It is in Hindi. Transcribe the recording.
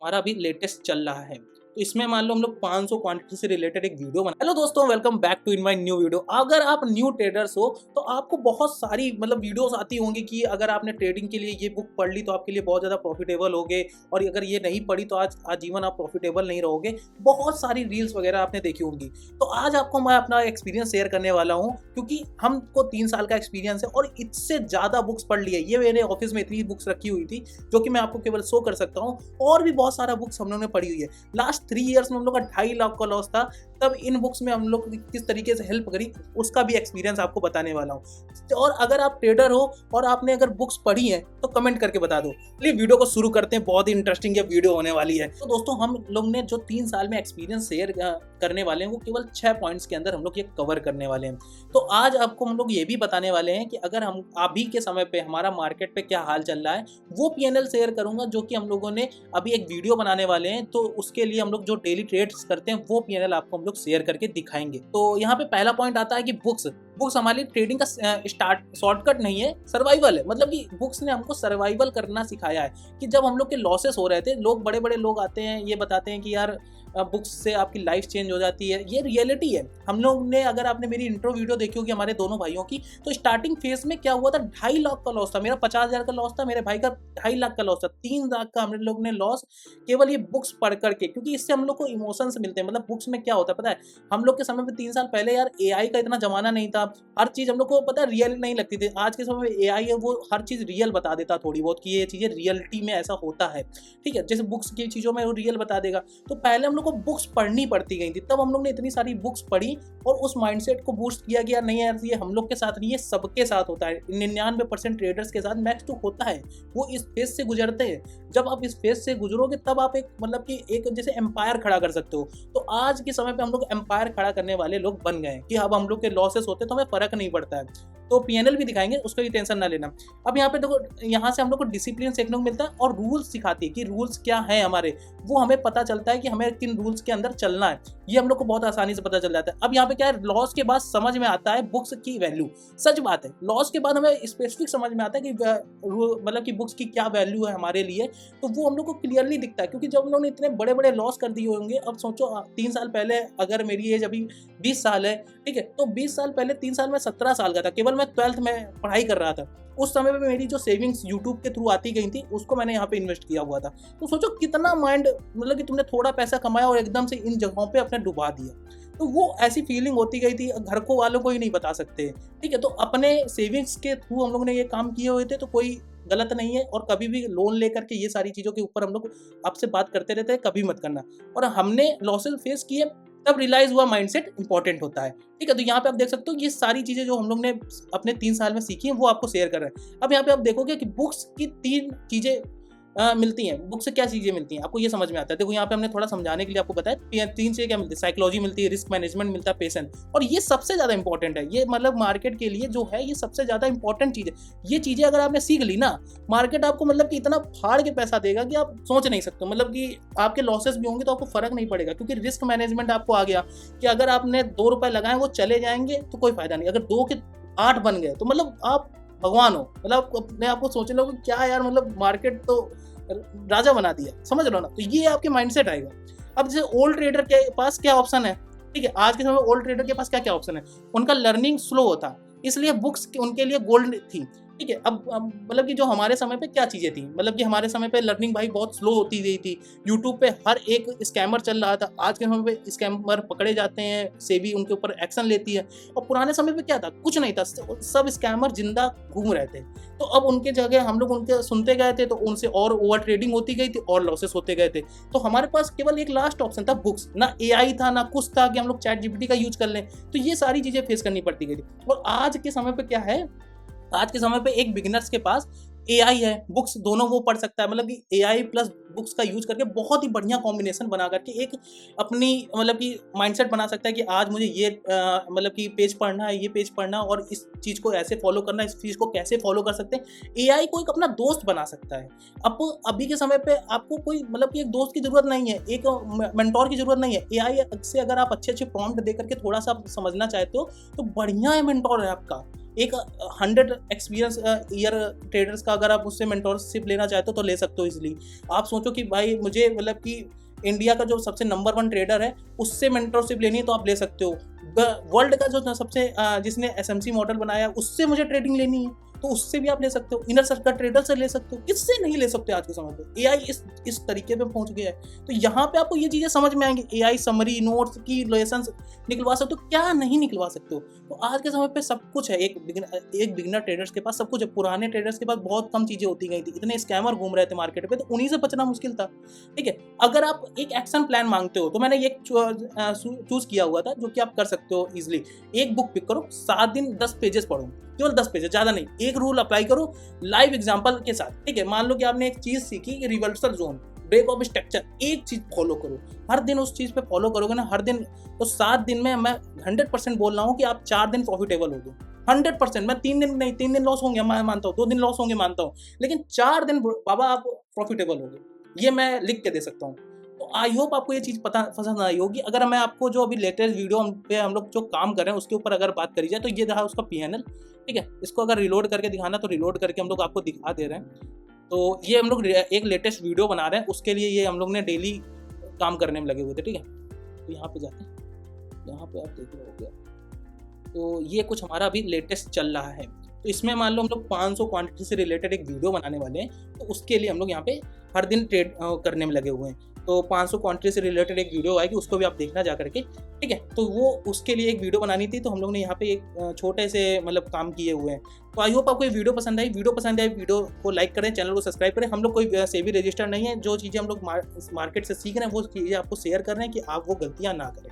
हमारा अभी लेटेस्ट चल रहा है। तो इसमें मान लो हम लोग 500 क्वांटिटी से रिलेटेड एक वीडियो बना। हेलो दोस्तों, welcome back to in my new video. अगर आप न्यू ट्रेडर्स हो तो आपको बहुत सारी वीडियोस आती होंगी कि अगर आपने ट्रेडिंग के लिए ये बुक पढ़ ली तो आपके लिए बहुत ज़्यादा प्रॉफिटेबल होगे, और अगर ये नहीं पढ़ी तो आज आजीवन आप प्रॉफिटेबल नहीं रहोगे। बहुत सारी रील्स वगैरह आपने देखी होंगी। तो आज आपको मैं अपना एक्सपीरियंस शेयर करने वाला हूँ, क्योंकि हमको 3 साल का एक्सपीरियंस है और इससे ज़्यादा बुक्स पढ़ ली है। ये मेरे ऑफिस में इतनी बुक्स रखी हुई थी जो कि मैं आपको केवल शो कर सकता हूँ, और भी बहुत सारा बुक्स हम लोगों ने पढ़ी हुई है। लास्ट 3 इयर्स में हम लोग का 2.5 लाख का लॉस था। तब इन बुक्स में हम लोग किस तरीके से हेल्प करी उसका भी एक्सपीरियंस आपको बताने वाला हूँ। और अगर आप ट्रेडर हो और आपने अगर बुक्स पढ़ी हैं तो कमेंट करके बता दो। चलिए वीडियो को शुरू करते हैं, बहुत ही इंटरेस्टिंग ये वीडियो होने वाली है। तो दोस्तों, हम लोग ने जो 3 साल में एक्सपीरियंस शेयर करने वाले हैं वो केवल 6 पॉइंट्स के अंदर हम लोग ये कवर करने वाले हैं। तो आज आपको हम लोग ये भी बताने वाले हैं कि अगर हम अभी के समय पे हमारा मार्केट पे क्या हाल चल रहा है, वो पीएनएल शेयर करूंगा जो कि हम लोगों ने अभी एक वीडियो बनाने वाले हैं। तो उसके लिए हम लोग जो डेली ट्रेड्स करते हैं वो पीएनएल आपको हम लोग शेयर करके दिखाएंगे। तो यहाँ पे पहला पॉइंट आता है कि बुक्स हमारी ट्रेडिंग का शॉर्टकट नहीं है, सर्वाइवल है। मतलब कि बुक्स ने हमको सर्वाइवल करना सिखाया है कि जब हम लोग के लॉसेस हो रहे थे, लोग बड़े बड़े लोग आते हैं, ये बताते हैं कि यार बुक्स से आपकी लाइफ चेंज हो जाती है। ये रियलिटी है। हम लोग ने, अगर आपने मेरी इंट्रो वीडियो देखी होगी हमारे दोनों भाइयों की, तो स्टार्टिंग फेज में क्या हुआ था, 2.5 लाख का लॉस था। मेरा 50,000 का लॉस था, मेरे भाई का 2.5 लाख का लॉस था। 3 लाख का हम लोग ने लॉस केवल ये बुक्स पढ़ करके, क्योंकि इससे हम लोग को इमोशंस मिलते हैं। मतलब बुक्स में क्या होता है पता है, हम लोग के समय में 3 साल पहले यार एआई का इतना जमाना नहीं था। हर चीज हम लोग को पता है रियल नहीं लगती थी। आज के समय में एआई है, वो हर चीज रियल बता देता थोड़ी बहुत कि ये चीजें रियलिटी में ऐसा होता है। ठीक है, जैसे बुक्स की चीजों में वो रियल बता देगा। तो पहले हम लोग को बुक्स पढ़नी पड़ती गई थी, तब हम लोग ने इतनी सारी बुक्स पढ़ी और उस माइंडसेट को बूस्ट किया गया। नहीं यार, ये हम लोग के साथ नहीं, ये सबके साथ होता है। 99% ट्रेडर्स के साथ मैक्स टू होता है। वो इस फेज से गुजरते हैं। जब आप इस फेज से गुजरोगे तब आप एक जैसे एम्पायर खड़ा कर सकते हो। तो आज के समय पे हम लोग एम्पायर खड़ा करने वाले लोग बन गए कि अब हम लोग के लॉसेस होते तो हमें फर्क नहीं पड़ता है। तो पीएनएल भी दिखाएंगे, उसका भी टेंशन ना लेना। अब यहाँ पे देखो, यहाँ से हम लोग को डिसिप्लिन सीखने को मिलता है और रूल्स सिखाती है कि रूल्स क्या है हमारे, वो हमें पता चलता है कि हमें किन रूल्स के अंदर चलना है। ये हम लोग को बहुत आसानी से पता चल जाता है। अब यहाँ पे क्या है, लॉस के बाद समझ में आता है बुक्स की वैल्यू। सच बात है, लॉस के बाद हमें स्पेसिफिक समझ में आता है कि कि बुक्स की क्या वैल्यू है हमारे लिए। तो वो हम लोग को क्लियरली दिखता है, क्योंकि जब हम लोग ने इतने बड़े बड़े लॉस कर दिए होंगे। अब सोचो 3 साल पहले, अगर मेरी एज अभी 20 साल है, ठीक है, तो 20 साल पहले 3 साल में 17 साल का था, केवल मैं 12th में पढ़ाई कर रहा था। उस समय पे मेरी जो सेविंग्स यूट्यूब के थ्रू आती गई थी उसको मैंने यहाँ पे इन्वेस्ट किया हुआ था। तो सोचो कितना माइंड, कि तुमने थोड़ा पैसा कमाया और एकदम से इन जगहों पे अपने डुबा दिया। तो वो ऐसी फीलिंग होती गई थी, घर को वालों को ही नहीं बता सकते। ठीक है, तो अपने सेविंग्स के थ्रू हम लोग ने ये काम किए हुए थे, तो कोई गलत नहीं है। और कभी भी लोन लेकर के ये सारी चीज़ों के ऊपर हम लोग आपसे बात करते रहते हैं, कभी मत करना। और हमने लॉसेस फेस किए, तब रियलाइज हुआ माइंडसेट इंपॉर्टेंट होता है। ठीक है, तो यहाँ पे आप देख सकते हो ये सारी चीजें जो हम लोग ने अपने 3 साल में सीखी हैं वो आपको शेयर कर रहे हैं। अब यहाँ पे आप देखोगे कि बुक्स की 3 चीजें मिलती हैं। बुक से क्या चीजें मिलती हैं आपको ये समझ में आता है। देखो यहाँ पे हमने थोड़ा समझाने के लिए आपको बताया 3 चीजें क्या मिलती है। साइकोलॉजी मिलती है, रिस्क मैनेजमेंट मिलता है, पेशेंस, और ये सबसे ज्यादा इंपॉर्टेंट है। ये मार्केट के लिए जो है ये सबसे ज्यादा इंपॉर्टेंट चीज है। ये चीजें अगर आपने सीख ली ना, मार्केट आपको कि इतना फाड़ के पैसा देगा कि आप सोच नहीं सकते। कि आपके लॉसेस भी होंगे तो आपको फर्क नहीं पड़ेगा, क्योंकि रिस्क मैनेजमेंट आपको आ गया कि अगर आपने 2 रुपए लगाए वो चले जाएंगे तो कोई फायदा नहीं। अगर 2 के 8 बन गए तो आप भगवान हो। अपने आपको सोचने लगो क्या यार, मार्केट तो राजा बना दिया, समझ लो ना। तो ये आपके माइंडसेट आएगा। अब जैसे ओल्ड ट्रेडर के पास क्या ऑप्शन है, ठीक है, आज के समय में ओल्ड ट्रेडर के पास क्या क्या ऑप्शन है। उनका लर्निंग स्लो होता, इसलिए बुक्स उनके लिए गोल्ड थी। ठीक है, अब कि जो हमारे समय पे क्या चीजें थी, कि हमारे समय पे लर्निंग भाई बहुत स्लो होती गई थी। यूट्यूब पे हर एक स्कैमर चल रहा था। आज के समय पे स्कैमर पकड़े जाते हैं, सेबी उनके ऊपर एक्शन लेती है। और पुराने समय पे क्या था, कुछ नहीं था, सब स्कैमर जिंदा घूम रहे थे। तो अब उनके जगह हम लोग उनके सुनते गए थे, तो उनसे और ओवर ट्रेडिंग होती गई थी और लॉसेस होते गए थे। तो हमारे पास केवल एक लास्ट ऑप्शन था, बुक्स। ना एआई था, ना कुछ था कि हम लोग चैट जीपीटी का यूज कर लें। तो ये सारी चीजें फेस करनी पड़ती गई थी। और आज के समय पे क्या है, आज के समय पे एक बिगिनर्स के पास एआई है, बुक्स, दोनों वो पढ़ सकता है। कि एआई प्लस बुक्स का यूज करके बहुत ही बढ़िया कॉम्बिनेशन बना करके एक अपनी कि माइंडसेट बना सकता है कि आज मुझे ये कि पेज पढ़ना है, ये पेज पढ़ना, और इस चीज को ऐसे फॉलो करना है, इस चीज को कैसे फॉलो कर सकते हैं। एआई को एक अपना दोस्त बना सकता है। अब अभी के समय पे आपको कोई कि एक दोस्त की जरूरत नहीं है, एक मेंटोर की जरूरत नहीं है। एआई से अगर आप अच्छे प्रॉम्प्ट दे करके थोड़ा सा समझना चाहते हो तो बढ़िया है मेंटोर है आपका। एक 100 एक्सपीरियंस ईयर ट्रेडर्स का अगर आप उससे मेंटोरशिप लेना चाहते हो तो ले सकते हो इजीली। आप सोचो कि भाई मुझे मतलब कि इंडिया का जो सबसे नंबर 1 ट्रेडर है उससे मेंटोरशिप लेनी है तो आप ले सकते हो। वर्ल्ड का जो सबसे जिसने एसएमसी मॉडल बनाया उससे मुझे ट्रेडिंग लेनी है तो उससे भी आप ले सकते हो। इनर सर्कल ट्रेडर से ले सकते हो, किससे नहीं ले सकते आज के समय पे। एआई इस तरीके पे पहुंच गया है तो यहाँ पे आपको ये चीजें समझ में आएंगी। एआई समरी नोट्स की लेसन निकलवा सकते हो, क्या नहीं निकलवा सकते हो। तो आज के समय पे सब कुछ है, एक बिगिनर ट्रेडर्स के पास सब कुछ है। पुराने ट्रेडर्स के पास बहुत कम चीजें होती गई थी, इतने स्कैमर घूम रहे थे मार्केट पे, तो उन्हीं से बचना मुश्किल था। ठीक है, अगर आप एक एक्शन प्लान मांगते हो तो मैंने ये चूज किया हुआ था जो कि आप कर सकते हो इजिली। एक बुक पिक करो, 7 दिन 10 पेजेस पढ़ो, केवल 10 पेजेस, ज्यादा नहीं। एक रूल अप्लाई करो लाइव एग्जांपल के साथ। ठीक है, मान लो कि आपने एक चीज सीखी कि reversal zone, break of structure, एक चीज फॉलो करो, हर दिन उस चीज पे फॉलो करोगे ना हर दिन, तो 7 दिन में मैं 100% बोल रहा हूँ कि आप 4 दिन प्रॉफिटेबल होगे। 100%। मैं 3 दिन नहीं, 3 दिन लॉस होंगे मैं मानता हूँ, 2 दिन लॉस होंगे मानता हूँ, लेकिन 4 दिन बाबा आप प्रॉफिटेबल होगे, ये मैं लिख के दे सकता हूँ। तो आई होप आपको ये चीज़ पसंद आई होगी। अगर मैं आपको जो अभी लेटेस्ट वीडियो पे हम लोग जो काम कर रहे हैं उसके ऊपर अगर बात करी जाए तो ये रहा उसका PNL। ठीक है, इसको अगर रिलोड करके दिखाना तो रिलोड करके हम लोग आपको दिखा दे रहे हैं। तो ये हम लोग एक लेटेस्ट वीडियो बना रहे हैं, उसके लिए ये हम लोग ने डेली काम करने में लगे हुए थे। ठीक है, तो यहाँ पे जाते हैं, यहाँ पे आप देख रहे हो, तो ये कुछ हमारा अभी लेटेस्ट चल रहा है। तो इसमें मान लो हम लोग 500 क्वांटिटी से रिलेटेड एक वीडियो बनाने वाले हैं, तो उसके लिए हम लोग यहाँ पे हर दिन ट्रेड करने में लगे हुए हैं। तो 500 क्वांटिटी से रिलेटेड एक वीडियो आएगी, उसको भी आप देखना जा करके। ठीक है, तो वो उसके लिए एक वीडियो बनानी थी, तो हम लोग ने यहाँ पे एक छोटे से मतलब काम किए हुए हैं। तो आई होप आपको ये वीडियो पसंद आई। वीडियो को लाइक करें, चैनल को सब्सक्राइब करें। हम लोग कोई सेबी रजिस्टर नहीं है, जो चीज़ें हम लोग मार्केट से सीख रहे हैं वो चीज़ें आपको शेयर कर रहे हैं कि आप वो गलतियाँ ना करें।